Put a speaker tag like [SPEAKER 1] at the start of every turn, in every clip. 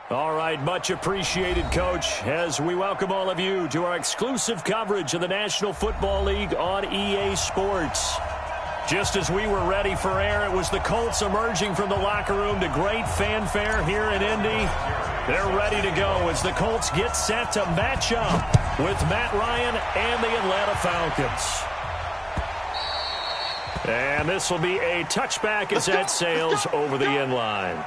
[SPEAKER 1] All right, much appreciated, Coach, as we welcome all of you to our exclusive coverage of the National Football League on EA Sports. Just as we were ready for air, it was the Colts emerging from the locker room to great fanfare here in Indy. They're ready to go as the Colts get set to match up with Matt Ryan and the Atlanta Falcons. And this will be a touchback as that sails over the end line.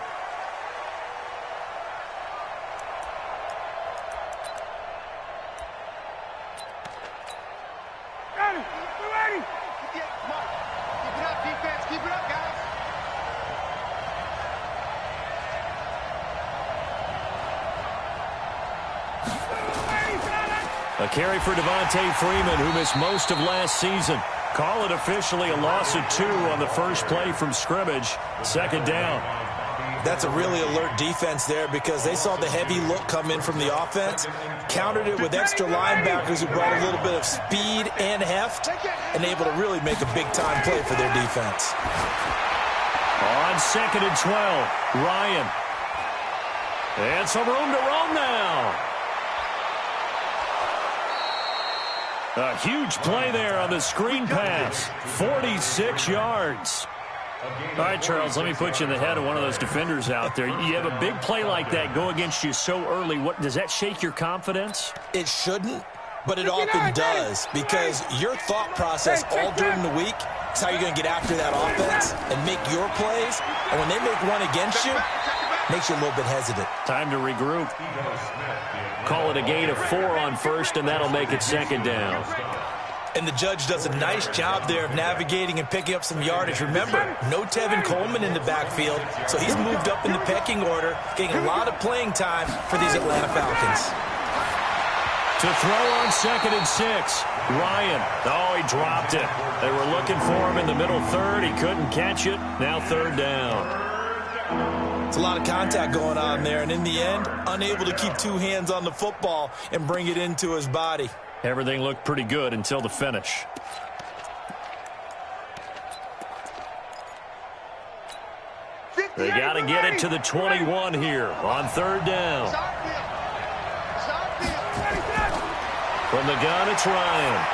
[SPEAKER 1] A carry for Devontae Freeman, who missed most of last season. Call it officially a loss of 2 on the first play from scrimmage. Second down.
[SPEAKER 2] That's a really alert defense there because they saw the heavy look come in from the offense, countered it with extra linebackers who brought a little bit of speed and heft, and able to really make a big-time play for their defense.
[SPEAKER 1] On 2nd and 12, Ryan. And some room to roam now. A huge play there on the screen pass. 46 yards. All right, Charles, let me put you in the head of one of those defenders out there. You have a big play like that go against you so early. What does that shake your confidence?
[SPEAKER 2] It shouldn't, but it often does because your thought process all during the week is how you're going to get after that offense and make your plays. And when they make one against you, it makes you a little bit hesitant.
[SPEAKER 1] Time to regroup. Call it a gain of 4 on first, and that'll make it second down.
[SPEAKER 2] And the judge does a nice job there of navigating and picking up some yardage. Remember, no Tevin Coleman in the backfield, so he's moved up in the pecking order, getting a lot of playing time for these Atlanta Falcons.
[SPEAKER 1] To throw on 2nd and 6, Ryan. Oh, he dropped it. They were looking for him in the middle third. He couldn't catch it. Now third down.
[SPEAKER 2] It's a lot of contact going on there, and in the end, unable to keep 2 hands on the football and bring it into his body.
[SPEAKER 1] Everything looked pretty good until the finish. They got to get it to the 21 here on third down. From the gun, it's Ryan.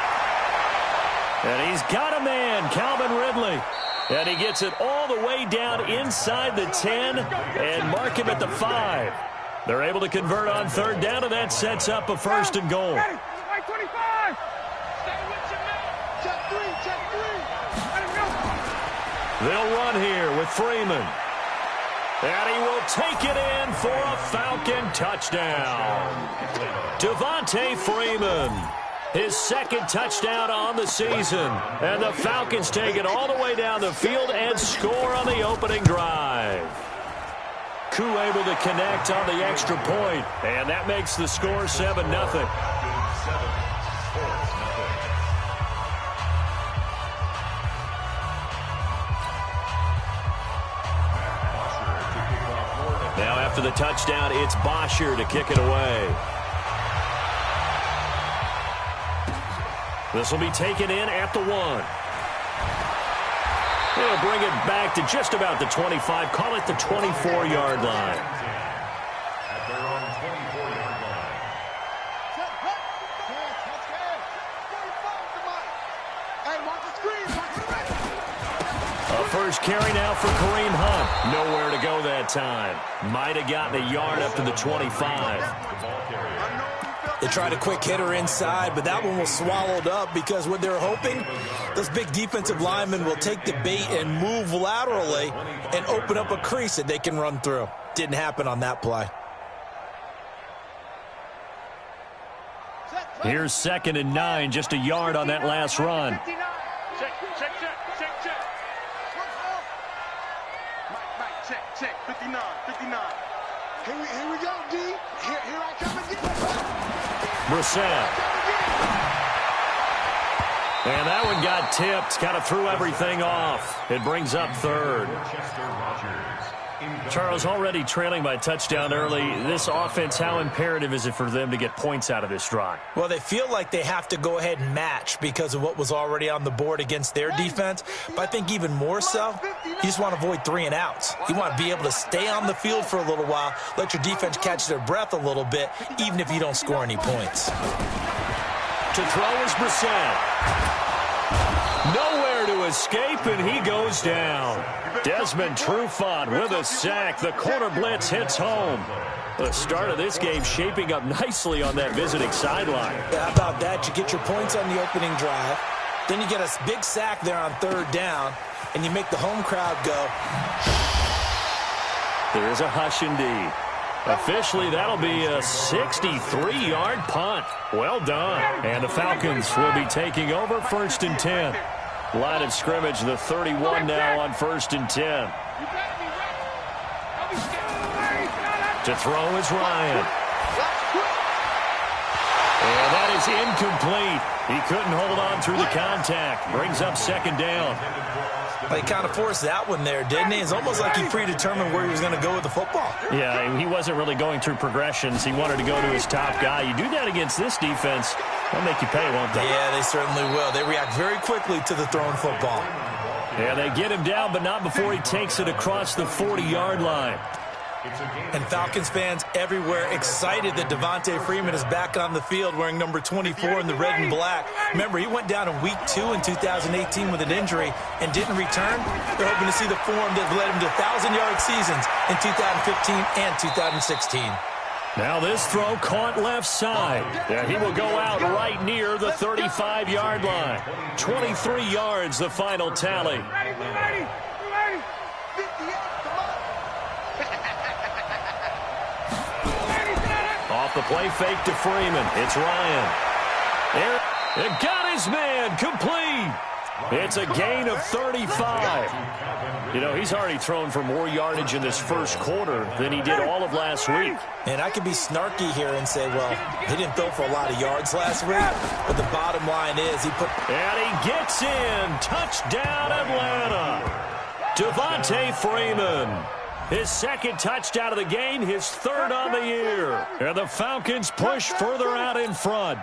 [SPEAKER 1] And he's got a man, Calvin Ridley. And he gets it all the way down inside the 10 and mark him at the 5. They're able to convert on third down, and that sets up a first and goal. They'll run here with Freeman. And he will take it in for a Falcon touchdown. Devontae Freeman. His second touchdown on the season. And the Falcons take it all the way down the field and score on the opening drive. Koo able to connect on the extra point. And that makes the score 7-0. Now after the touchdown, it's Bosher to kick it away. This will be taken in at the 1. They'll bring it back to just about the 25. Call it the 24-yard line.
[SPEAKER 3] At their own 24-yard line.
[SPEAKER 1] A first carry now for Kareem Hunt. Nowhere to go that time. Might have gotten a yard up to the 25.
[SPEAKER 2] They tried a quick hitter inside, but that one was swallowed up because what they're hoping, those big defensive linemen will take the bait and move laterally and open up a crease that they can run through. Didn't happen on that play.
[SPEAKER 1] Here's 2nd and 9, just a yard on that last run.
[SPEAKER 4] Check, 59. Here we go, D. Here I come again.
[SPEAKER 1] Brissett. And that one got tipped, kind of threw everything off. It brings up third. Charles, already trailing by touchdown early. This offense, how imperative is it for them to get points out of this drive?
[SPEAKER 2] Well, they feel like they have to go ahead and match because of what was already on the board against their defense. But I think even more so, you just want to avoid 3 and outs. You want to be able to stay on the field for a little while, let your defense catch their breath a little bit, even if you don't score any points.
[SPEAKER 1] To throw is Brissett. Nowhere to escape, and he goes down. Desmond Trufant with a sack. The corner blitz hits home. The start of this game shaping up nicely on that visiting sideline.
[SPEAKER 2] How about that? You get your points on the opening drive. Then you get a big sack there on 3rd down, and you make the home crowd go.
[SPEAKER 1] There is a hush indeed. Officially, that'll be a 63-yard punt. Well done. And the Falcons will be taking over 1st and 10. Line of scrimmage, the 31 now on 1st and 10. To throw is Ryan. And that is incomplete. He couldn't hold on through the contact. Brings up 2nd down.
[SPEAKER 2] Well, he kind of forced that one there, didn't he? It's almost like he predetermined where he was going to go with the football.
[SPEAKER 1] Yeah, he wasn't really going through progressions. He wanted to go to his top guy. You do that against this defense, they'll make you pay, won't they?
[SPEAKER 2] Yeah, they certainly will. They react very quickly to the thrown football.
[SPEAKER 1] Yeah, they get him down, but not before he takes it across the 40-yard line.
[SPEAKER 2] And Falcons fans everywhere excited that Devontae Freeman is back on the field wearing number 24 in the red and black. Remember, he went down in week 2 in 2018 with an injury and didn't return. They're hoping to see the form that led him to 1,000-yard seasons in 2015 and 2016.
[SPEAKER 1] Now this throw caught left side. Yeah, he will go out right near the 35-yard line. 23 yards, the final tally. Off the play fake to Freeman. It's Ryan. It got his man complete. It's a gain of 35. You know, he's already thrown for more yardage in this first quarter than he did all of last week.
[SPEAKER 2] And I could be snarky here and say, well, he didn't throw for a lot of yards last week, but the bottom line is he put...
[SPEAKER 1] And he gets in. Touchdown, Atlanta. Devontae Freeman. His 2nd touchdown of the game, his 3rd on the year. And the Falcons push further out in front.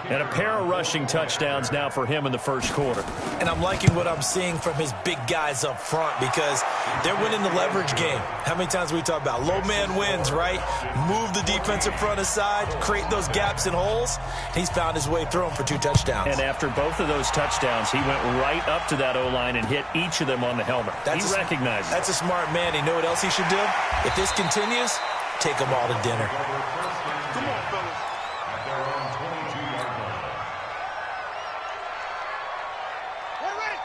[SPEAKER 1] And a pair of rushing touchdowns now for him in the first quarter.
[SPEAKER 2] And I'm liking what I'm seeing from his big guys up front because they're winning the leverage game. How many times we talk about low man wins, right? Move the defensive front aside, create those gaps and holes. He's found his way through them for 2 touchdowns.
[SPEAKER 1] And after both of those touchdowns, he went right up to that O-line and hit each of them on the helmet. He recognized it.
[SPEAKER 2] That's a smart man. You know what else he should do? If this continues, take them all to dinner.
[SPEAKER 4] Come on, fellas.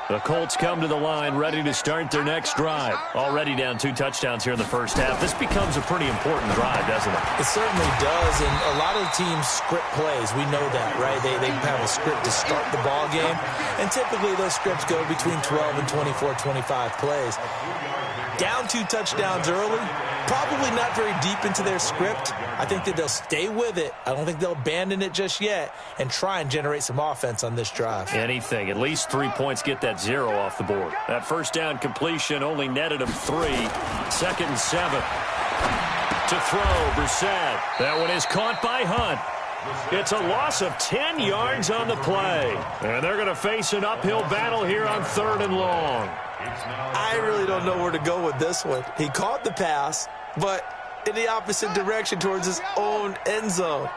[SPEAKER 1] The Colts come to the line ready to start their next drive. Already down 2 touchdowns here in the first half. This becomes a pretty important drive, doesn't it?
[SPEAKER 2] It certainly does, and a lot of the teams script plays. We know that, right? They have a script to start the ball game, and typically those scripts go between 12 and 24, 25 plays. Down 2 touchdowns early, probably not very deep into their script. I think that they'll stay with it. I don't think they'll abandon it just yet and try and generate some offense on this drive.
[SPEAKER 1] Anything. At least 3 points, get that 0 off the board. That first down completion only netted him 3. 2nd and 7. To throw, Brissett. That one is caught by Hunt. It's a loss of 10 yards on the play. And they're going to face an uphill battle here on 3rd and long.
[SPEAKER 2] I really don't know where to go with this one. He caught the pass, but in the opposite direction towards his own end zone.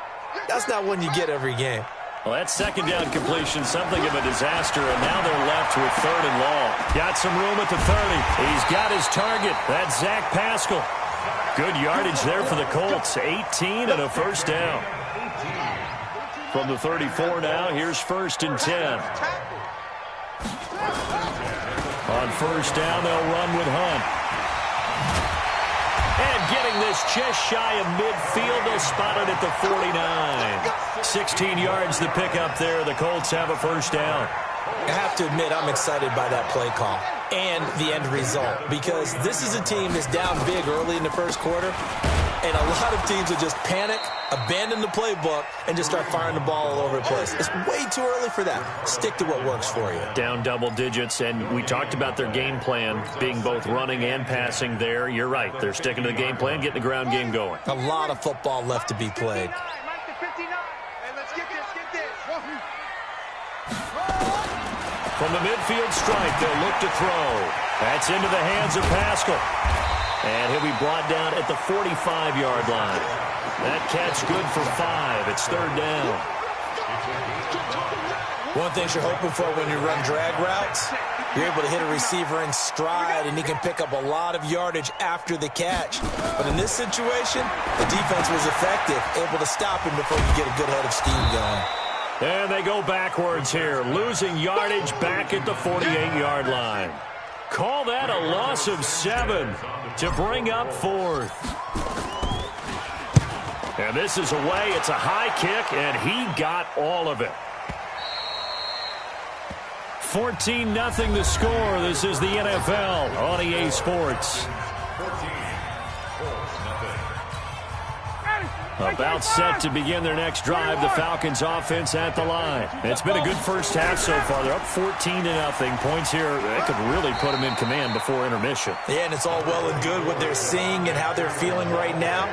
[SPEAKER 2] That's not one you get every game.
[SPEAKER 1] Well, that 2nd down completion, something of a disaster, and now they're left with 3rd and long. Got some room at the 30. He's got his target. That's Zach Pascal. Good yardage there for the Colts. 18 and a first down. From the 34 now, here's 1st and 10. On 1st down, they'll run with Hunt. And getting this just shy of midfield, they'll spot it at the 49. 16 yards to pick up there. The Colts have a first down.
[SPEAKER 2] I have to admit, I'm excited by that play call and the end result because this is a team that's down big early in the first quarter, And a lot of teams will just panic, abandon the playbook, and just start firing the ball all over the place. It's way too early for that. Stick to what works for you.
[SPEAKER 1] Down double digits, and we talked about their game plan being both running and passing there. You're right. They're sticking to the game plan, getting the ground game going.
[SPEAKER 2] A lot of football left to be played.
[SPEAKER 1] From the midfield stripe, they'll look to throw. That's into the hands of Pascal. And he'll be brought down at the 45-yard line. That catch good for 5. It's third down.
[SPEAKER 2] One thing you're hoping for when you run drag routes, you're able to hit a receiver in stride, and he can pick up a lot of yardage after the catch. But in this situation, the defense was effective, able to stop him before you get a good head of steam going.
[SPEAKER 1] And they go backwards here, losing yardage back at the 48-yard line. Call that a loss of 7 to bring up 4th. And this is away. It's a high kick, and he got all of it. 14-0 the score. This is the NFL on EA Sports. About set to begin their next drive. The Falcons offense at the line. It's been a good first half so far. They're up 14-0. Points here, that could really put them in command before intermission.
[SPEAKER 2] Yeah, and it's all well and good what they're seeing and how they're feeling right now.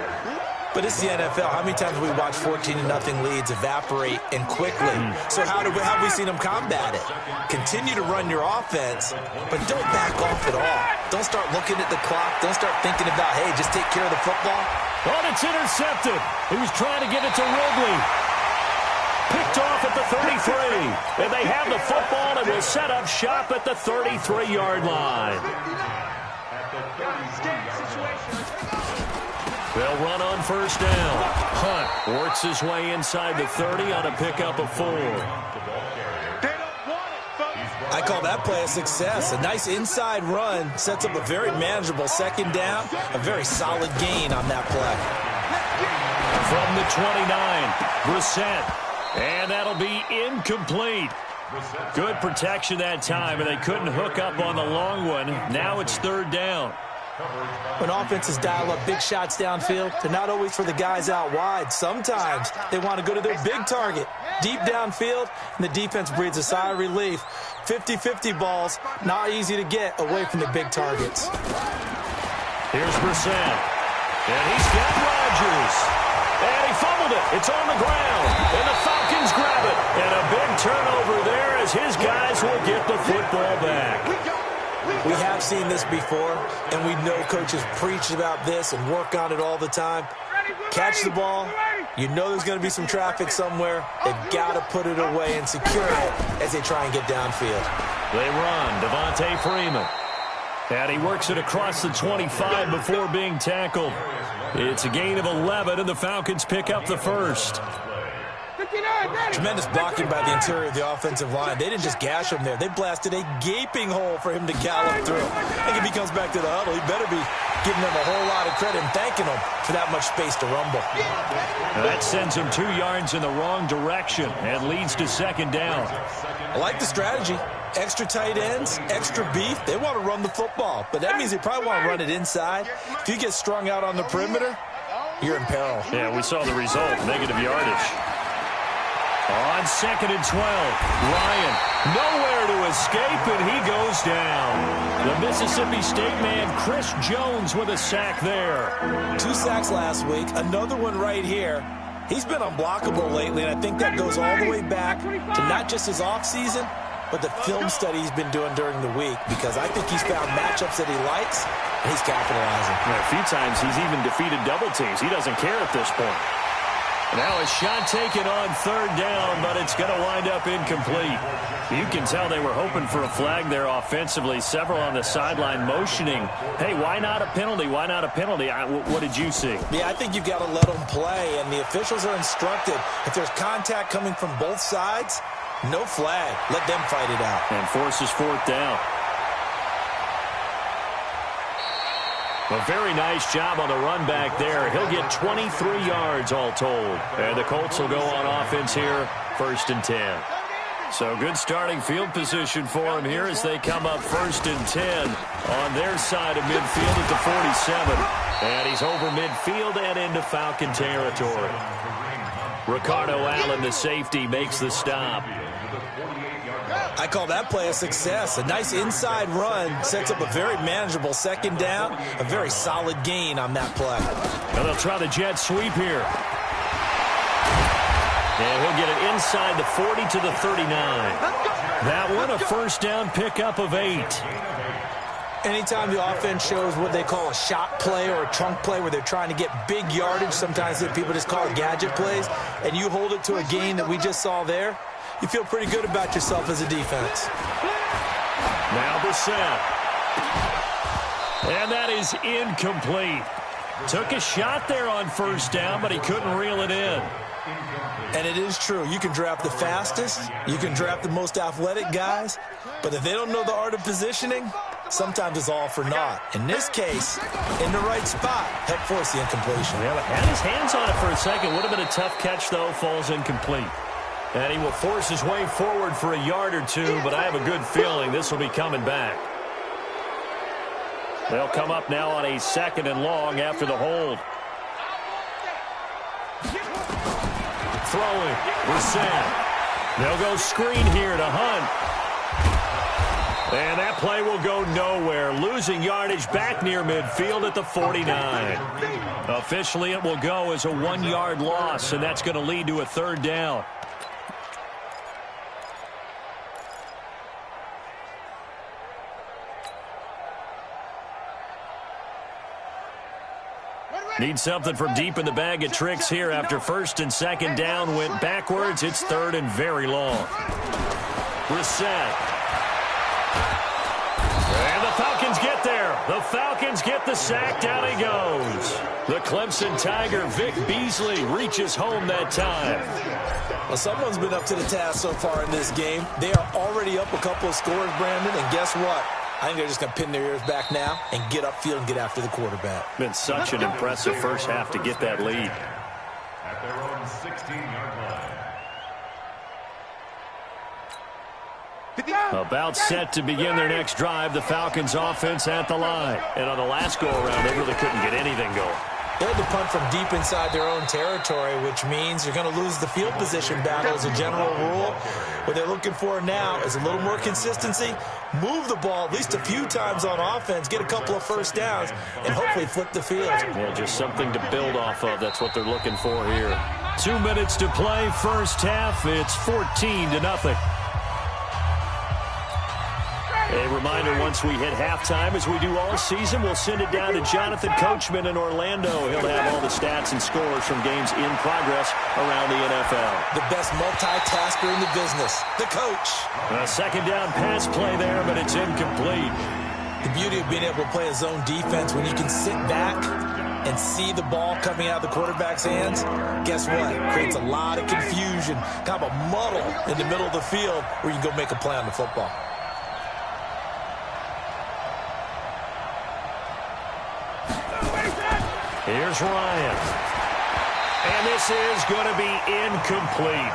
[SPEAKER 2] But it's the NFL. How many times have we watched 14-0 leads evaporate and quickly? So how have we seen them combat it? Continue to run your offense, but don't back off at all. Don't start looking at the clock. Don't start thinking about, hey, just take care of the football.
[SPEAKER 1] Oh, it's intercepted. He was trying to get it to Ridley. Picked off at the 33. And they have the football and will set up shop at the 33-yard line. They'll run on first down. Hunt works his way inside the 30 on a pickup of 4.
[SPEAKER 2] I call that play a success. A nice inside run sets up a very manageable second down. A very solid gain on that play.
[SPEAKER 1] From the 29, Brissett. And that'll be incomplete. Good protection that time, and they couldn't hook up on the long one. Now it's third down.
[SPEAKER 2] When offenses dial up big shots downfield, they're not always for the guys out wide. Sometimes they want to go to their big target, deep downfield, and the defense breathes a sigh of relief. 50-50 balls, not easy to get away from the big targets.
[SPEAKER 1] Here's Brissett. And he's got Rodgers. And he fumbled it. It's on the ground. And the Falcons grab it. And a big turnover there as his guys will get the football back.
[SPEAKER 2] We have seen this before, and we know coaches preach about this and work on it all the time. Catch the ball. You know there's going to be some traffic somewhere. They've got to put it away and secure it as they try and get downfield.
[SPEAKER 1] They run. Devontae Freeman. And he works it across the 25 before being tackled. It's a gain of 11, and the Falcons pick up the first.
[SPEAKER 2] Tremendous blocking by the interior of the offensive line. They didn't just gash him there. They blasted a gaping hole for him to gallop through. I think if he comes back to the huddle, he better be giving them a whole lot of credit and thanking them for that much space to rumble.
[SPEAKER 1] Now that sends him 2 yards in the wrong direction and leads to second down.
[SPEAKER 2] I like the strategy. Extra tight ends, extra beef. They want to run the football, but that means they probably want to run it inside. If you get strung out on the perimeter, you're in peril.
[SPEAKER 1] Yeah, we saw the result, negative yardage. On 2nd and 12, Ryan nowhere to escape, and he goes down. The Mississippi State man, Chris Jones, with a sack there.
[SPEAKER 2] 2 sacks last week, another one right here. He's been unblockable lately, and I think that goes all the way back to not just his offseason, but the film study he's been doing during the week, because I think he's found matchups that he likes, and he's capitalizing.
[SPEAKER 1] Yeah, a few times he's even defeated double teams. He doesn't care at this point. Now a shot taken on third down, but it's going to wind up incomplete. You can tell they were hoping for a flag there offensively. Several on the sideline motioning, hey, why not a penalty? Why not a penalty? What did you see?
[SPEAKER 2] Yeah, I think you've got to let them play, and the officials are instructed. If there's contact coming from both sides, no flag. Let them fight it out.
[SPEAKER 1] And forces fourth down. A very nice job on the run back there. He'll get 23 yards all told. And the Colts will go on offense here, 1st and 10. So good starting field position for him here as they come up 1st and 10 on their side of midfield at the 47. And he's over midfield and into Falcon territory. Ricardo Allen, the safety, makes the stop.
[SPEAKER 2] I call that play a success. A nice inside run sets up a very manageable 2nd down. A very solid gain on that play.
[SPEAKER 1] And they'll try the jet sweep here. And he'll get it inside the 40 to the 39. That one a 1st down pickup of 8.
[SPEAKER 2] Anytime the offense shows what they call a shot play or a trunk play where they're trying to get big yardage, sometimes people just call it gadget plays, and you hold it to a gain that we just saw there, you feel pretty good about yourself as a defense.
[SPEAKER 1] Now Brissett. And that is incomplete. Took a shot there on 1st down, but he couldn't reel it in.
[SPEAKER 2] And it is true. You can draft the fastest. You can draft the most athletic guys. But if they don't know the art of positioning, sometimes it's all for naught. In this case, in the right spot, helped force the incompletion.
[SPEAKER 1] Yeah, had his hands on it for a second. Would have been a tough catch, though. Falls incomplete. And he will force his way forward for a yard or two, but I have a good feeling this will be coming back. They'll come up now on a 2nd and long after the hold. Throwing. Brissett. They'll go screen here to Hunt. And that play will go nowhere. Losing yardage back near midfield at the 49. Officially, it will go as a 1-yard loss, and that's going to lead to a 3rd down. Need something from deep in the bag of tricks here after 1st and 2nd down went backwards. It's 3rd and very long. Brissett. And the Falcons get there. The Falcons get the sack. Down he goes. The Clemson Tiger, Vic Beasley, reaches home that time.
[SPEAKER 2] Well, someone's been up to the task so far in this game. They are already up a couple of scores, Brandon, and guess what? I think they're just going to pin their ears back now and get upfield and get after the quarterback.
[SPEAKER 1] Been such an impressive first half to get that lead.
[SPEAKER 3] At their own 16-yard line.
[SPEAKER 1] About set to begin their next drive, the Falcons offense at the line. And on the last go-around, they really couldn't get anything going.
[SPEAKER 2] They had to punt from deep inside their own territory, which means you're going to lose the field position battle as a general rule. What they're looking for now is a little more consistency, move the ball at least a few times on offense, get a couple of 1st downs, and hopefully flip the field.
[SPEAKER 1] Yeah, just something to build off of. That's what they're looking for here. 2 minutes to play, first half. It's 14-0. A reminder, once we hit halftime, as we do all season, we'll send it down to Jonathan Coachman in Orlando. He'll have all the stats and scores from games in progress around the NFL.
[SPEAKER 2] The best multitasker in the business, the coach.
[SPEAKER 1] A 2nd down pass play there, but it's incomplete.
[SPEAKER 2] The beauty of being able to play a zone defense when you can sit back and see the ball coming out of the quarterback's hands, guess what? It creates a lot of confusion, kind of a muddle in the middle of the field where you can go make a play on the football.
[SPEAKER 1] Here's Ryan. And this is going to be incomplete.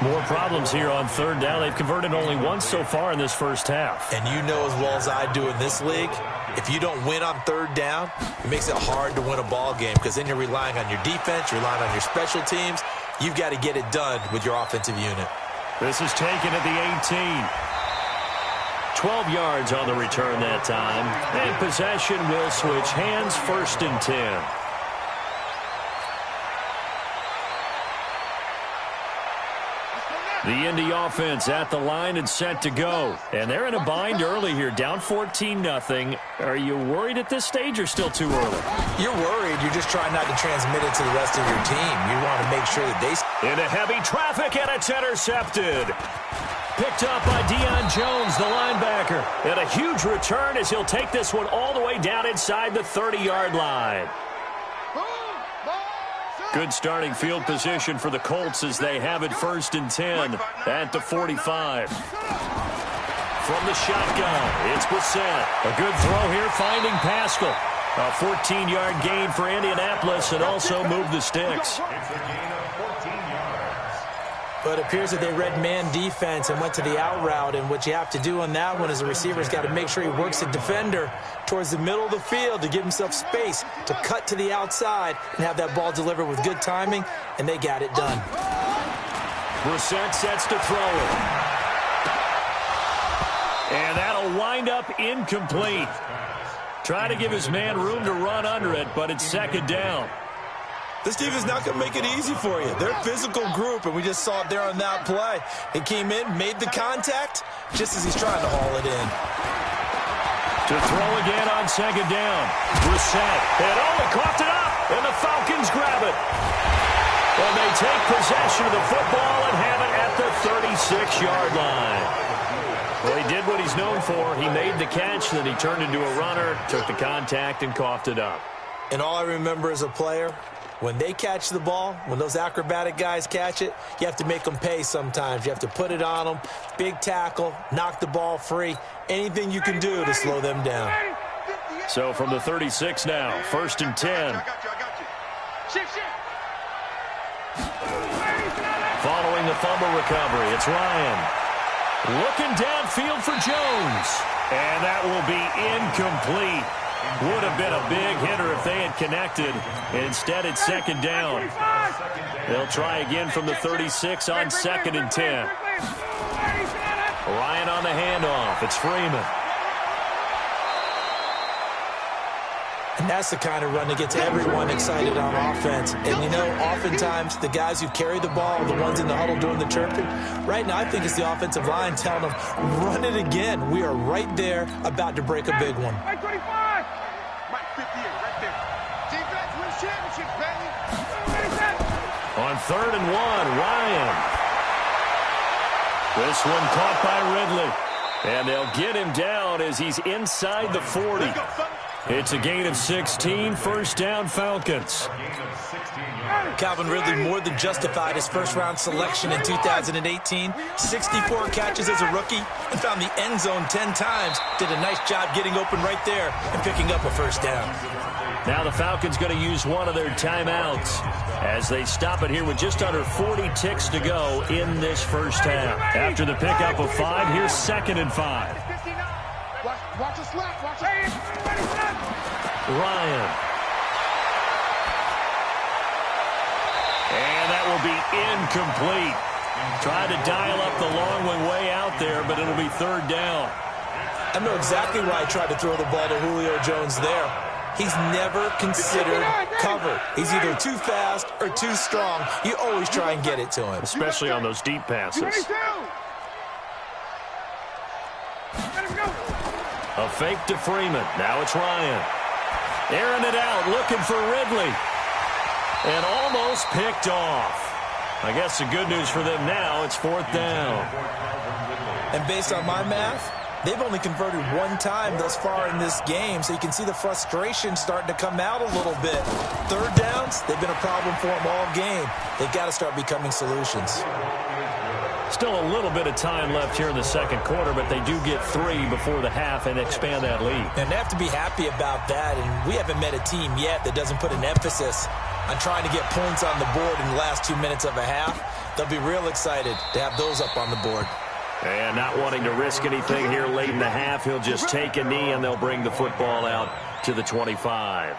[SPEAKER 1] More problems here on 3rd down. They've converted only once so far in this first half.
[SPEAKER 2] And you know as well as I do in this league, if you don't win on 3rd down, it makes it hard to win a ball game because then you're relying on your defense, you're relying on your special teams. You've got to get it done with your offensive unit.
[SPEAKER 1] This is taken at the 18. 12 yards on the return that time. And possession will switch hands, 1st and 10. The Indy offense at the line and set to go. And they're in a bind early here, down 14-0. Are you worried at this stage or still too early?
[SPEAKER 2] You're worried. You're just trying not to transmit it to the rest of your team. You want to make sure that they...
[SPEAKER 1] Into heavy traffic, and it's intercepted. Picked up by Deion Jones, the linebacker. And a huge return as he'll take this one all the way down inside the 30-yard line. Good starting field position for the Colts as they have it 1st and 10 at the 45. From the shotgun, it's Brissett. A good throw here, finding Pascal. A 14-yard gain for Indianapolis and also moved the sticks.
[SPEAKER 3] It's a gain of 14 yards.
[SPEAKER 2] Well, it appears that they read man defense and went to the out route, and what you have to do on that one is the receiver's got to make sure he works the defender towards the middle of the field to give himself space to cut to the outside and have that ball delivered with good timing, and they got it done.
[SPEAKER 1] Brissett sets to throw it. And that'll wind up incomplete. Trying to give his man room to run under it, but it's second down.
[SPEAKER 2] This team is not going to make it easy for you. They're a physical group, and we just saw it there on that play. He came in, made the contact, just as he's trying to haul it in.
[SPEAKER 1] To throw again on second down. Brissett. He coughed it up, and the Falcons grab it. And they take possession of the football and have it at the 36-yard line. Well, he did what he's known for. He made the catch, then he turned into a runner, took the contact, and coughed it up.
[SPEAKER 2] And all I remember as a player, when they catch the ball, when those acrobatic guys catch it, you have to make them pay sometimes. You have to put it on them, big tackle, knock the ball free, anything you can do to slow them down.
[SPEAKER 1] So from the 36 now, 1st and 10. Following the fumble recovery, it's Ryan. Looking downfield for Jones. And that will be incomplete. Would have been a big hitter if they had connected. Instead, it's second down. They'll try again from the 36 on 2nd and 10. Ryan on the handoff. It's Freeman.
[SPEAKER 2] And that's the kind of run that gets everyone excited on offense. And, you know, oftentimes the guys who carry the ball, the ones in the huddle doing the chirping, right now I think it's the offensive line telling them, run it again. We are right there about to break a big one.
[SPEAKER 1] On 3rd and 1, Ryan. This one caught by Ridley. And they'll get him down as he's inside the 40. It's a gain of 16, 1st down Falcons.
[SPEAKER 2] Calvin Ridley more than justified his first-round selection in 2018. 64 catches as a rookie and found the end zone 10 times. Did a nice job getting open right there and picking up a 1st down.
[SPEAKER 1] Now the Falcons going to use one of their timeouts as they stop it here with just under 40 ticks to go in this first half. After the pickup of 5, here's 2nd and 5.
[SPEAKER 4] Watch the slap. Watch it.
[SPEAKER 1] Ryan. And that will be incomplete. Tried to dial up the long one way out there, but it'll be 3rd down.
[SPEAKER 2] I know exactly why I tried to throw the ball to Julio Jones there. He's never considered cover. He's either too fast or too strong. You always try and get it to him.
[SPEAKER 1] Especially on those deep passes. A fake to Freeman. Now it's Ryan. Airing it out, looking for Ridley. And almost picked off. I guess the good news for them now, it's 4th down.
[SPEAKER 2] And based on my math, they've only converted one time thus far in this game, so you can see the frustration starting to come out a little bit. 3rd downs, they've been a problem for them all game. They've got to start becoming solutions.
[SPEAKER 1] Still a little bit of time left here in the 2nd quarter, but they do get 3 before the half and expand that lead.
[SPEAKER 2] And they have to be happy about that, and we haven't met a team yet that doesn't put an emphasis on trying to get points on the board in the last 2 minutes of a half. They'll be real excited to have those up on the board.
[SPEAKER 1] And not wanting to risk anything here late in the half, he'll just take a knee and they'll bring the football out to the 25.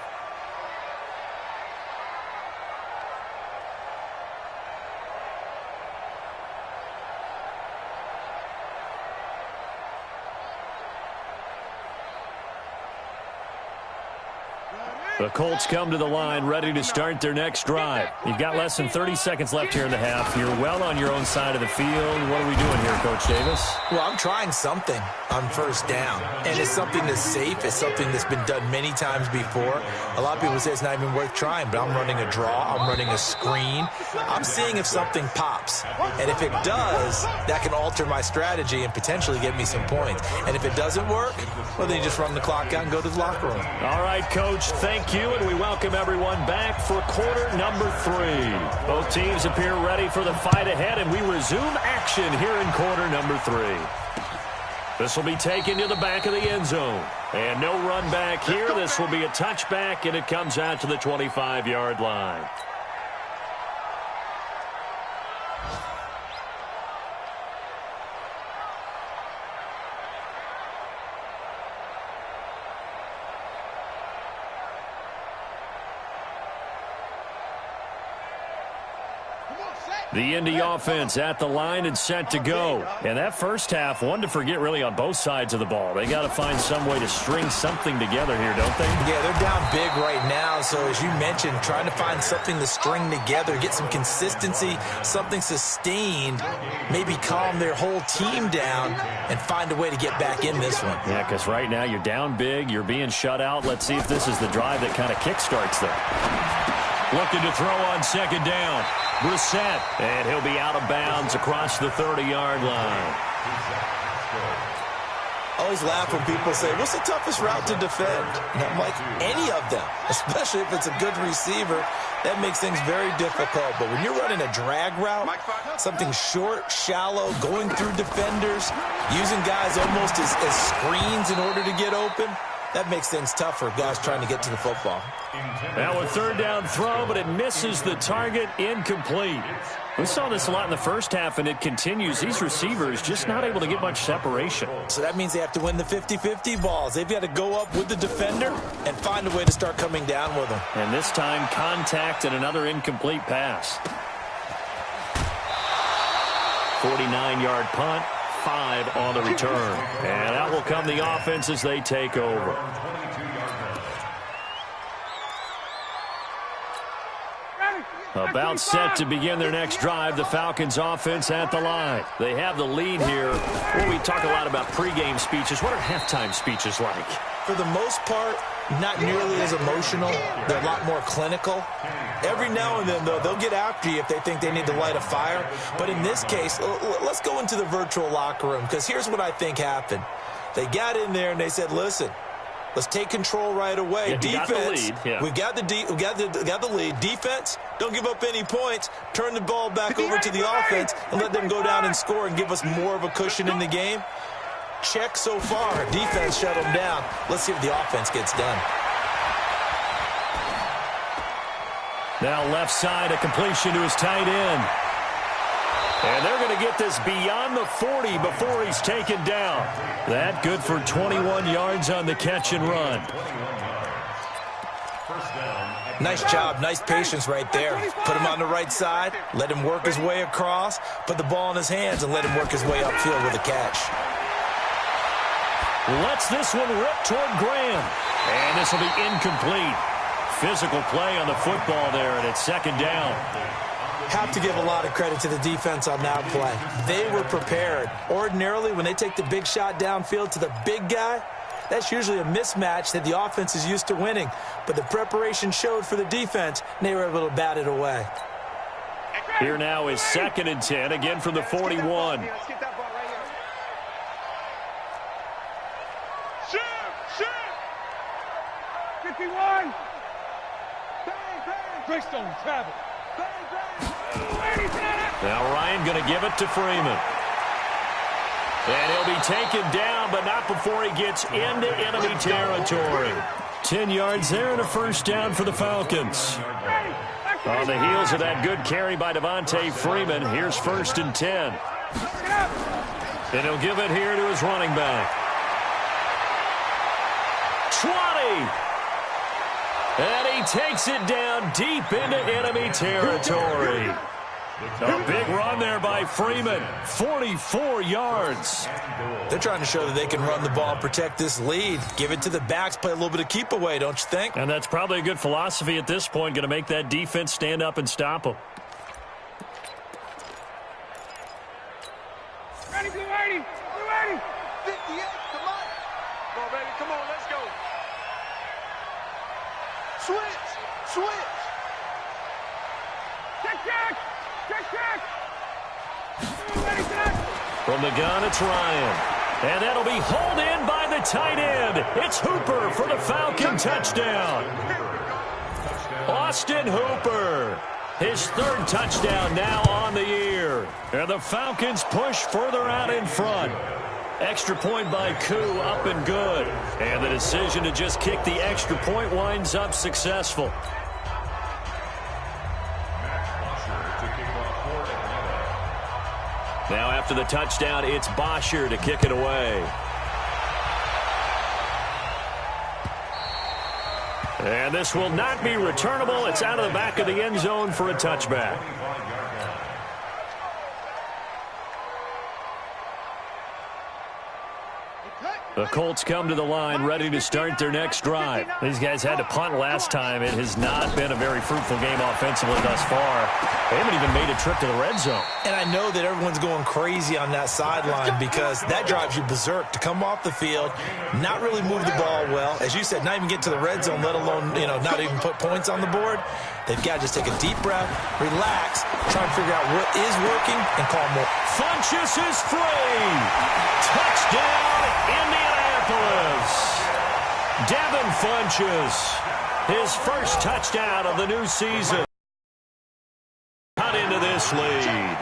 [SPEAKER 1] The Colts come to the line ready to start their next drive. You've got less than 30 seconds left here in the half. You're well on your own side of the field. What are we doing here, Coach Davis?
[SPEAKER 2] Well, I'm trying something on 1st down. And it's something that's safe. It's something that's been done many times before. A lot of people say it's not even worth trying, but I'm running a draw. I'm running a screen. I'm seeing if something pops. And if it does, that can alter my strategy and potentially get me some points. And if it doesn't work, well, then you just run the clock out and go to the locker room.
[SPEAKER 1] All right, Coach, thank you, and we welcome everyone back for quarter number 3. Both teams appear ready for the fight ahead, and we resume action here in quarter number 3. This will be taken to the back of the end zone. And no run back here. This will be a touchback, and it comes out to the 25-yard line. The Indy offense at the line and set to go. And that first half, one to forget really on both sides of the ball. They got to find some way to string something together here, don't they?
[SPEAKER 2] Yeah, they're down big right now. So as you mentioned, trying to find something to string together, get some consistency, something sustained, maybe calm their whole team down and find a way to get back in this one.
[SPEAKER 1] Yeah, because right now you're down big, you're being shut out. Let's see if this is the drive that kind of kickstarts them. Looking to throw on second down. Brissett, and he'll be out of bounds across the 30-yard line.
[SPEAKER 2] I always laugh when people say, what's the toughest route to defend? And I'm like, any of them, especially if it's a good receiver. That makes things very difficult. But when you're running a drag route, something short, shallow, going through defenders, using guys almost as screens in order to get open, that makes things tough for guys trying to get to the football.
[SPEAKER 1] Now a third down throw, but it misses the target, incomplete. We saw this a lot in the first half, and it continues. These receivers just not able to get much separation.
[SPEAKER 2] So that means they have to win the 50-50 balls. They've got to go up with the defender and find a way to start coming down with them.
[SPEAKER 1] And this time, contact and another incomplete pass. 49-yard punt. 5 on the return. And out will come the offense as they take over. About set to begin their next drive, the Falcons offense at the line. They have the lead here. Well, we talk a lot about pregame speeches. What are halftime speeches like?
[SPEAKER 2] For the most part, not nearly as emotional. They're a lot more clinical. Every now and then, though, they'll get after you if they think they need to light a fire. But in this case, let's go into the virtual locker room, because here's what I think happened. They got in there and they said, listen, let's take control right away.
[SPEAKER 1] Yeah,
[SPEAKER 2] defense,
[SPEAKER 1] yeah.
[SPEAKER 2] we've got the lead. Defense, don't give up any points. Turn the ball back over to the offense and let them go down and score and give us more of a cushion in the game. Check so far. Defense shut them down. Let's see if the offense gets done.
[SPEAKER 1] Now left side, a completion to his tight end. And they're going to get this beyond the 40 before he's taken down. That good for 21 yards on the catch and run.
[SPEAKER 2] Nice job, nice patience right there. Put him on the right side, let him work his way across, put the ball in his hands, and let him work his way upfield with a catch.
[SPEAKER 1] Lets this one rip toward Graham. And this will be incomplete. Physical play on the football there, and it's second down.
[SPEAKER 2] Have to give a lot of credit to the defense on that play. They were prepared. Ordinarily, when they take the big shot downfield to the big guy, that's usually a mismatch that the offense is used to winning. But the preparation showed for the defense, and they were able to bat it away.
[SPEAKER 1] Here now is 2nd and 10, again from the 41.
[SPEAKER 4] Shoot! 51! Greystone travel.
[SPEAKER 1] Now Ryan going to give it to Freeman. And he'll be taken down, but not before he gets into enemy territory. 10 yards there and a first down for the Falcons. On the heels of that good carry by Devontae Freeman, here's 1st and 10. And he'll give it here to his running back. 20! And he takes it down deep into enemy territory. A big run there by Freeman. 44 yards.
[SPEAKER 2] They're trying to show that they can run the ball and protect this lead. Give it to the backs, play a little bit of keep away, don't you think?
[SPEAKER 1] And that's probably a good philosophy at this point. Going to make that defense stand up and stop them.
[SPEAKER 4] Ready, Blue 80! Blue 80! 58, come on! Come on, baby, come on, let's go! Switch! Check!
[SPEAKER 1] From the gun, it's Ryan. And that'll be hauled in by the tight end. It's Hooper for the Falcon touchdown. Austin Hooper. His 3rd touchdown now on the year. And the Falcons push further out in front. Extra point by Koo, up and good. And the decision to just kick the extra point winds up successful. Now after the touchdown, it's Bosher to kick it away. And this will not be returnable. It's out of the back of the end zone for a touchback. The Colts come to the line ready to start their next drive. These guys had to punt last time. It has not been a very fruitful game offensively thus far. They haven't even made a trip to the red zone.
[SPEAKER 2] And I know that everyone's going crazy on that sideline because that drives you berserk to come off the field, not really move the ball well. As you said, not even get to the red zone, let alone, not even put points on the board. They've got to just take a deep breath, relax, try and figure out what is working, and call more.
[SPEAKER 1] Funchess is free. Touchdown, Indianapolis. Devin Funchess, his first touchdown of the new season. Cut into this lead.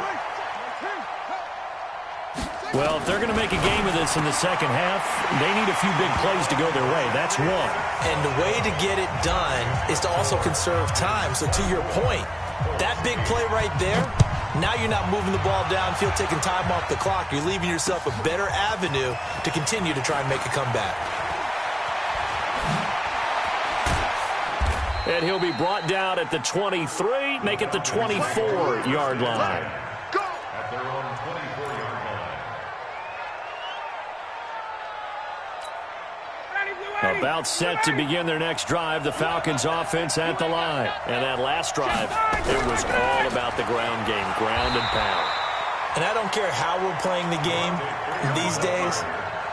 [SPEAKER 1] Well, if they're going to make a game of this in the second half, they need a few big plays to go their way. That's one.
[SPEAKER 2] And the way to get it done is to also conserve time. So to your point, that big play right there, now you're not moving the ball downfield, taking time off the clock. You're leaving yourself a better avenue to continue to try and make a comeback.
[SPEAKER 1] And he'll be brought down at the 23, make it the 24-yard line.
[SPEAKER 3] At their own 24-yard line.
[SPEAKER 1] About set to begin their next drive, the Falcons offense at the line. And that last drive, it was all about the ground game, ground and pound.
[SPEAKER 2] And I don't care how we're playing the game these days,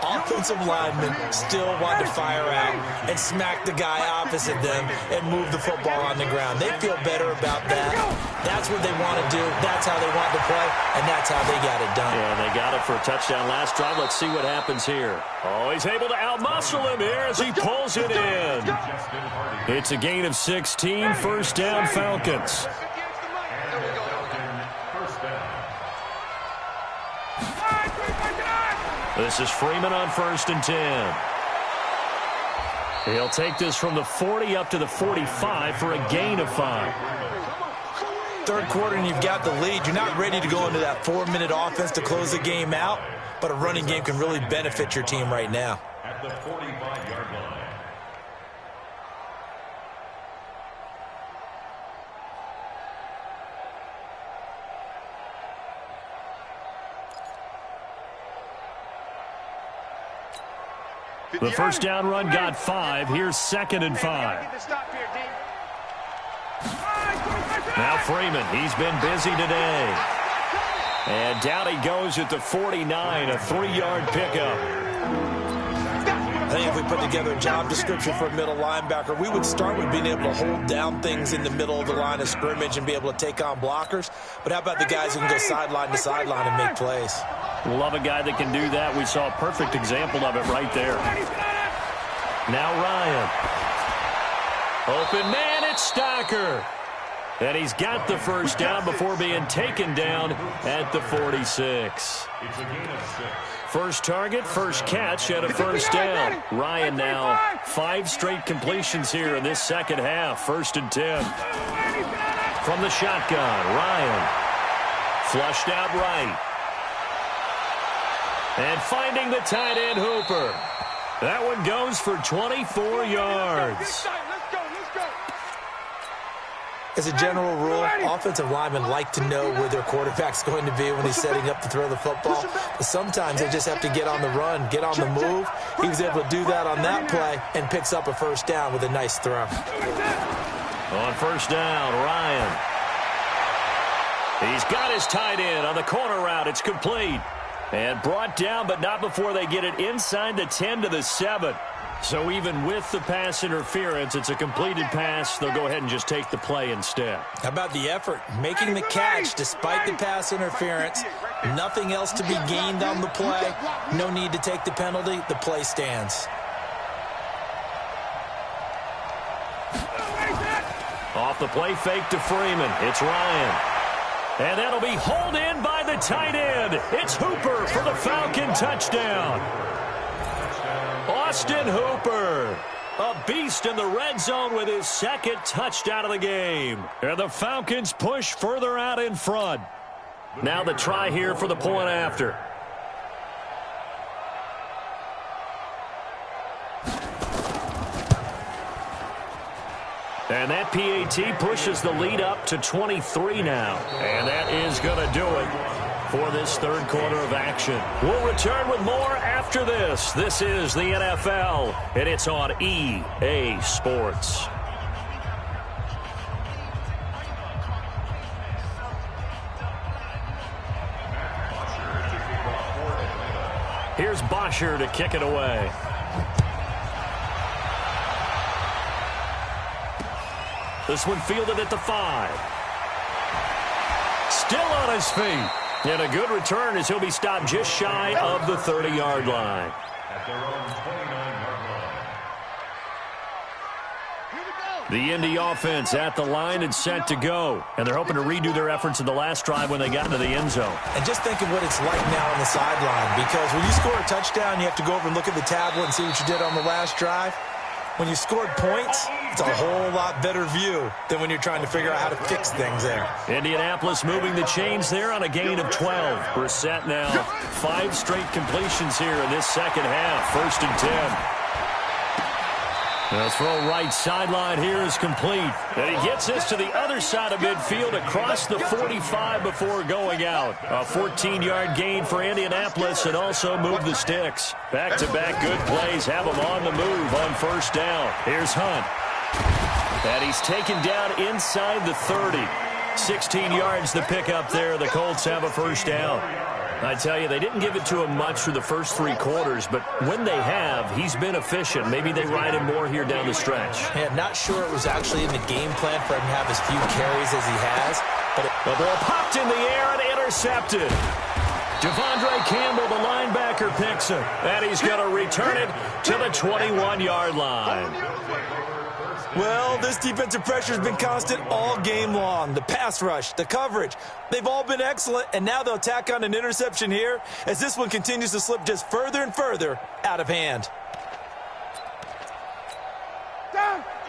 [SPEAKER 2] offensive linemen still want to fire out and smack the guy opposite them and move the football on the ground. They feel better about that. That's what they want to do. That's how they want to play, and that's how they got it done.
[SPEAKER 1] Yeah, they got it for a touchdown last drive. Let's see what happens here. Oh, he's able to outmuscle him here as he pulls it in. It's a gain of 16, first down Falcons. This is Freeman on 1st and 10. He'll take this from the 40 up to the 45 for a gain of 5.
[SPEAKER 2] Third quarter and you've got the lead. You're not ready to go into that 4-minute offense to close the game out, but a running game can really benefit your team right now.
[SPEAKER 3] At the 45-yard line.
[SPEAKER 1] The first down run got 5. Here's 2nd and 5. Now Freeman, he's been busy today. And down he goes at the 49, a 3-yard pickup.
[SPEAKER 2] I think if we put together a job description for a middle linebacker, we would start with being able to hold down things in the middle of the line of scrimmage and be able to take on blockers. But how about the guys who can go sideline to sideline and make plays?
[SPEAKER 1] Love a guy that can do that. We saw a perfect example of it right there. Now Ryan. Open man, it's Stocker. And he's got the first down before being taken down at the 46.
[SPEAKER 3] It's a gain of 6.
[SPEAKER 1] First target, first catch, and a first down. Ryan now 5 straight completions here in this second half. 1st and 10. From the shotgun, Ryan. Flushed out right. And finding the tight end, Hooper. That one goes for 24 yards.
[SPEAKER 2] As a general rule, offensive linemen like to know where their quarterback's going to be when he's setting up to throw the football. But sometimes they just have to get on the run, get on the move. He was able to do that on that play and picks up a first down with a nice throw.
[SPEAKER 1] On first down, Ryan. He's got his tight end on the corner route. It's complete. And brought down, but not before they get it inside the 10 to the 7. So even with the pass interference, it's a completed pass. They'll go ahead and just take the play instead.
[SPEAKER 2] How about the effort? Making the catch despite the pass interference. Nothing else to be gained on the play. No need to take the penalty. The play stands.
[SPEAKER 1] Off the play fake to Freeman. It's Ryan. And that'll be hauled in by the tight end. It's Hooper for the Falcon touchdown. Austin Hooper, a beast in the red zone with his 2nd touchdown of the game. And the Falcons push further out in front. Now the try here for the point after. And that PAT pushes the lead up to 23 now. And that is going to do it for this third quarter of action. We'll return with more after this. This is the NFL, and it's on EA Sports. Here's Bosher to kick it away. This one fielded at the 5. Still on his feet. And a good return as he'll be stopped just shy of the 30-yard line.
[SPEAKER 3] At their own 29-yard line.
[SPEAKER 1] The Indy offense at the line and set to go. And they're hoping to redo their efforts in the last drive when they got into the end zone.
[SPEAKER 2] And just think of what it's like now on the sideline, because when you score a touchdown, you have to go over and look at the tablet and see what you did on the last drive. When you scored points, it's a whole lot better view than when you're trying to figure out how to fix things there.
[SPEAKER 1] Indianapolis moving the chains there on a gain of 12. Brissett now 5 straight completions here in this second half. 1st and 10. The throw right sideline here is complete. And he gets this to the other side of midfield across the 45 before going out. A 14-yard gain for Indianapolis and also move the sticks. Back-to-back good plays have him on the move on 1st down. Here's Hunt. And he's taken down inside the 30. 16 yards to pick up there. The Colts have a 1st down. I tell you, they didn't give it to him much for the first 3 quarters, but when they have, he's been efficient. Maybe they ride him more here down the stretch.
[SPEAKER 2] Yeah, not sure it was actually in the game plan for him to have as few carries as he has. But
[SPEAKER 1] the ball popped in the air and intercepted. Devondre Campbell, the linebacker, picks it. And he's going to return it to the 21-yard line.
[SPEAKER 2] Well, this defensive pressure has been constant all game long. The pass rush, the coverage, they've all been excellent, and now they'll tack on an interception here as this one continues to slip just further and further out of hand.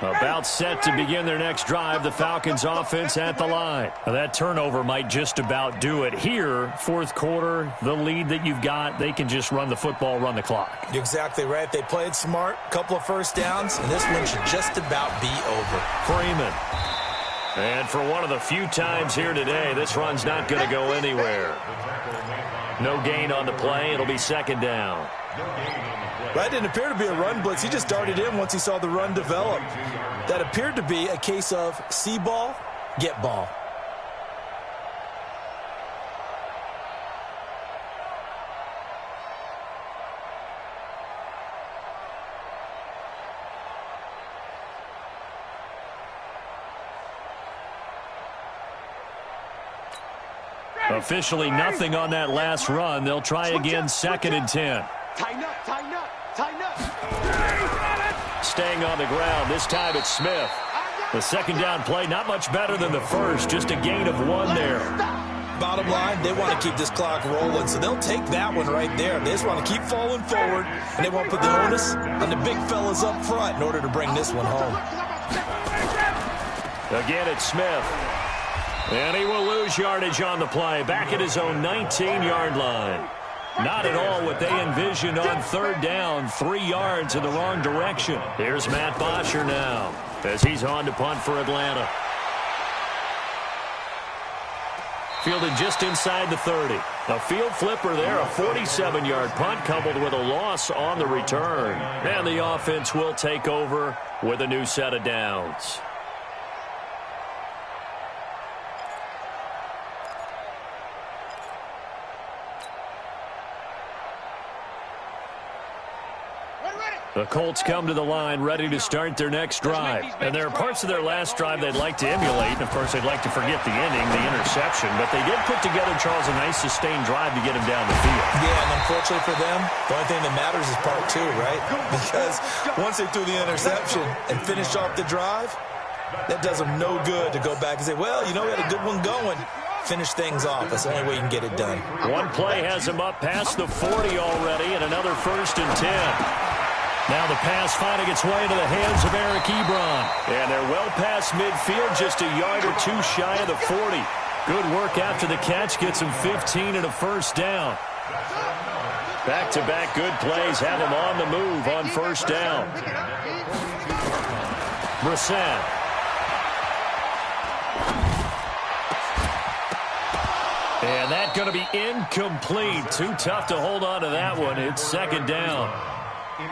[SPEAKER 1] About set to begin their next drive, the Falcons offense at the line. Now, that turnover might just about do it. Here, 4th quarter, the lead that you've got, they can just run the football, run the clock.
[SPEAKER 2] You're exactly right. They played smart, couple of 1st downs, and this one should just about be over.
[SPEAKER 1] Freeman. And for one of the few times here today, this run's not going to go anywhere. No gain on the play. It'll be 2nd down.
[SPEAKER 2] That didn't appear to be a run blitz. He just darted in once he saw the run develop. That appeared to be a case of see ball, get ball.
[SPEAKER 1] Officially nothing on that last run. They'll try again, 2nd and 10.
[SPEAKER 4] Tighten up, tighten up, tighten up.
[SPEAKER 1] Staying on the ground, this time it's Smith. The 2nd down play, not much better than the first, just a gain of 1 there.
[SPEAKER 2] Bottom line, they want to keep this clock rolling, so they'll take that one right there. They just want to keep falling forward, and they want to put the onus on the big fellas up front in order to bring this one home.
[SPEAKER 1] Again, it's Smith. And he will lose yardage on the play, back at his own 19-yard line. Not at all what they envisioned on 3rd down, 3 yards in the wrong direction. Here's Matt Bosher now as he's on to punt for Atlanta. Fielded just inside the 30. A field flipper there, a 47-yard punt coupled with a loss on the return. And the offense will take over with a new set of downs. The Colts come to the line ready to start their next drive. And there are parts of their last drive they'd like to emulate. And, of course, they'd like to forget the ending, the interception. But they did put together, Charles, a nice sustained drive to get him down the field.
[SPEAKER 2] Yeah, and unfortunately for them, the only thing that matters is part 2, right? Because once they threw the interception and finished off the drive, that does them no good to go back and say, well, you know, we had a good one going. Finish things off. That's the only way you can get it done.
[SPEAKER 1] One play has him up past the 40 already, and another 1st and 10. Now the pass finding its way into the hands of Eric Ebron. And they're well past midfield, just a yard or 2 shy of the 40. Good work after the catch, gets him 15 and a 1st down. Back-to-back good plays have him on the move on 1st down. Brissett. And that's going to be incomplete. Too tough to hold on to that one. It's second down.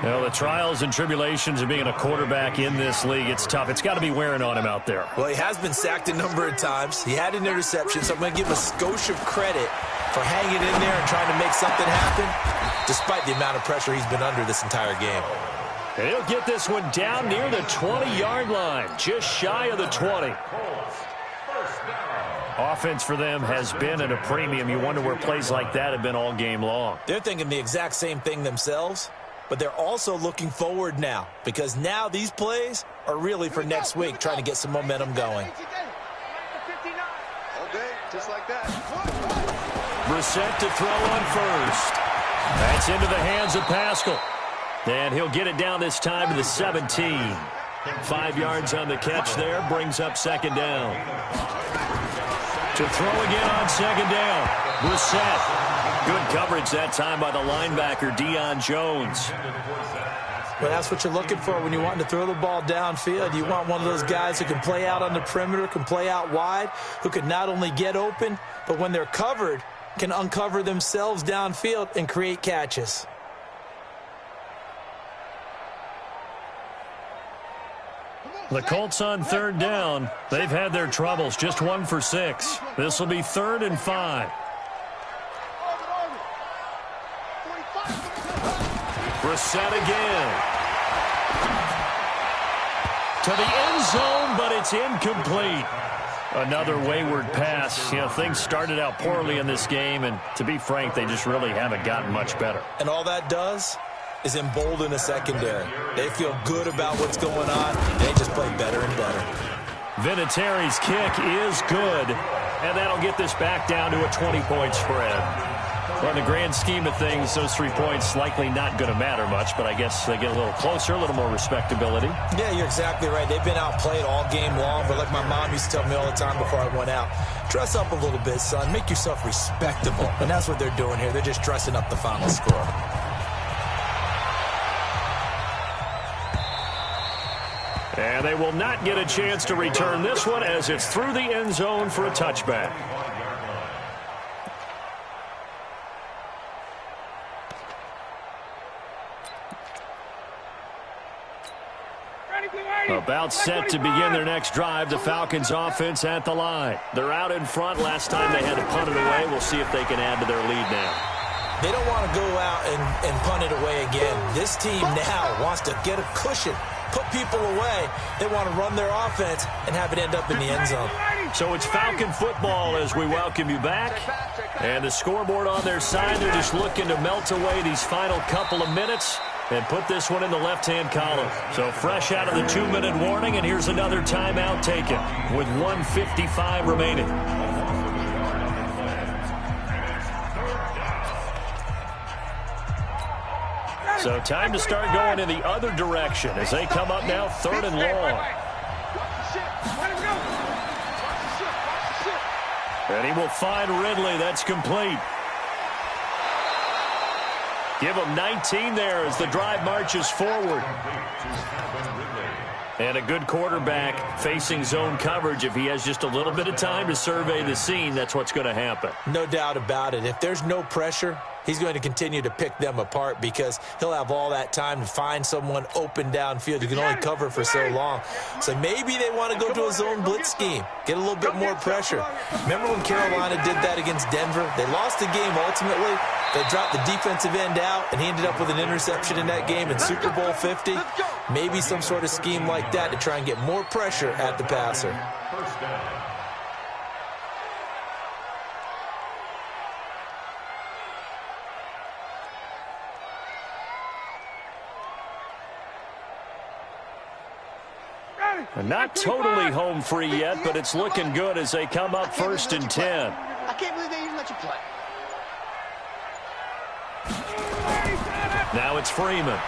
[SPEAKER 1] Well, the trials and tribulations of being a quarterback in this league, it's tough. It's got to be wearing on him out there.
[SPEAKER 2] Well, he has been sacked a number of times. He had an interception, so I'm going to give him a skosh of credit for hanging in there and trying to make something happen, despite the amount of pressure he's been under this entire game.
[SPEAKER 1] And he'll get this one down near the 20-yard line, just shy of the 20. Offense for them has been at a premium. You wonder where plays like that have been all game long.
[SPEAKER 2] They're thinking the exact same thing themselves, but they're also looking forward now, because now these plays are really for next week, trying to get some momentum going.
[SPEAKER 4] Just like that.
[SPEAKER 1] Brissett to throw on first. That's into the hands of Pascal. And he'll get it down this time to the 17. 5 yards on the catch there, brings up second down. To throw again on second down. Brissett. Good coverage that time by the linebacker, Deion Jones.
[SPEAKER 2] Well, that's what you're looking for when you want to throw the ball downfield. You want one of those guys who can play out on the perimeter, can play out wide, who can not only get open, but when they're covered, can uncover themselves downfield and create catches.
[SPEAKER 1] The Colts on third down. They've had their troubles. Just 1 for 6. This will be 3rd and 5. Brissett again. To the end zone, but it's incomplete. Another wayward pass. You know, things started out poorly in this game, and to be frank, they just really haven't gotten much better.
[SPEAKER 2] And all that does is embolden the secondary. They feel good about what's going on. They just play better and better.
[SPEAKER 1] Vinatieri's kick is good, and that'll get this back down to a 20-point spread. Well, in the grand scheme of things, those 3 points likely not going to matter much, but I guess they get a little closer, a little more respectability.
[SPEAKER 2] Yeah, you're exactly right. They've been outplayed all game long, but like my mom used to tell me all the time before I went out, dress up a little bit, son. Make yourself respectable. And that's what they're doing here. They're just dressing up the final score.
[SPEAKER 1] And they will not get a chance to return this one as it's through the end zone for a touchback. About set to begin their next drive. The Falcons offense at the line. They're out in front. Last time they had to punt it away. We'll see if they can add to their lead now.
[SPEAKER 2] They don't want to go out and punt it away again. This team now wants to get a cushion, put people away. They want to run their offense and have it end up in the end zone.
[SPEAKER 1] So it's Falcon football as we welcome you back. And the scoreboard on their side, they're just looking to melt away these final couple of minutes and put this one in the left-hand column. So fresh out of the 2-minute warning, and here's another timeout taken with 1:55 remaining. So time to start going in the other direction as they come up now 3rd and long. And he will find Ridley. That's complete. Give him 19 there as the drive marches forward. And a good quarterback facing zone coverage. If he has just a little bit of time to survey the scene, that's what's going to happen.
[SPEAKER 2] No doubt about it. If there's no pressure, he's going to continue to pick them apart because he'll have all that time to find someone open downfield. You can only cover for so long. So maybe they want to go to a zone blitz scheme, get a little bit more pressure. Remember when Carolina did that against Denver? They lost the game ultimately. They dropped the defensive end out, and he ended up with an interception in that game in Super Bowl 50. Maybe some sort of scheme like that to try and get more pressure at the passer.
[SPEAKER 1] Not totally home free yet, but it's looking good as they come up 1st and 10.
[SPEAKER 4] I can't believe they even let you play.
[SPEAKER 1] Now it's Freeman.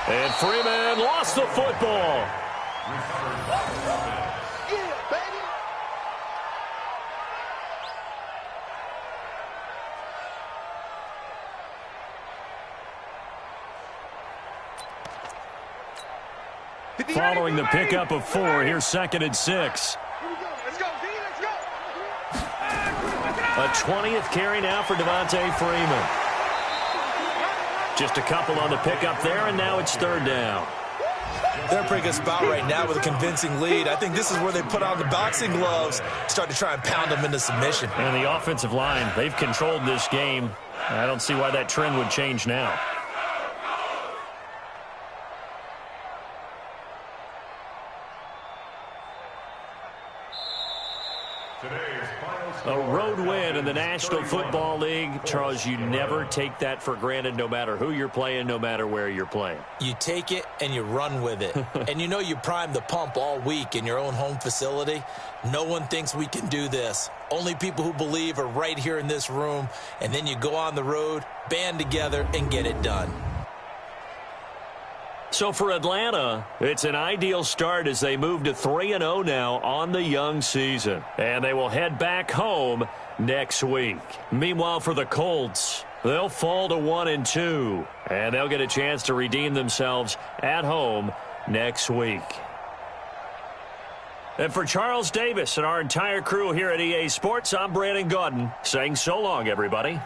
[SPEAKER 1] And Freeman lost the football.
[SPEAKER 4] Yeah, baby.
[SPEAKER 1] Following the pickup of 4, here's 2nd and 6.
[SPEAKER 4] Here we go. Let's go, D. Let's go.
[SPEAKER 1] A 20th carry now for Devontae Freeman. Just a couple on the pickup there, and now it's third down.
[SPEAKER 2] They're in a pretty good spot right now with a convincing lead. I think this is where they put on the boxing gloves, start to try and pound them into submission.
[SPEAKER 1] And the offensive line, they've controlled this game. I don't see why that trend would change now. A road win in the National Football League. Charles, you never take that for granted no matter who you're playing, no matter where you're playing.
[SPEAKER 2] You take it and you run with it. And you know you primed the pump all week in your own home facility. No one thinks we can do this. Only people who believe are right here in this room. And then you go on the road, band together, and get it done.
[SPEAKER 1] So for Atlanta, it's an ideal start as they move to 3-0 now on the young season. And they will head back home next week. Meanwhile, for the Colts, they'll fall to 1-2. And they'll get a chance to redeem themselves at home next week. And for Charles Davis and our entire crew here at EA Sports, I'm Brandon Gaudin saying so long, everybody.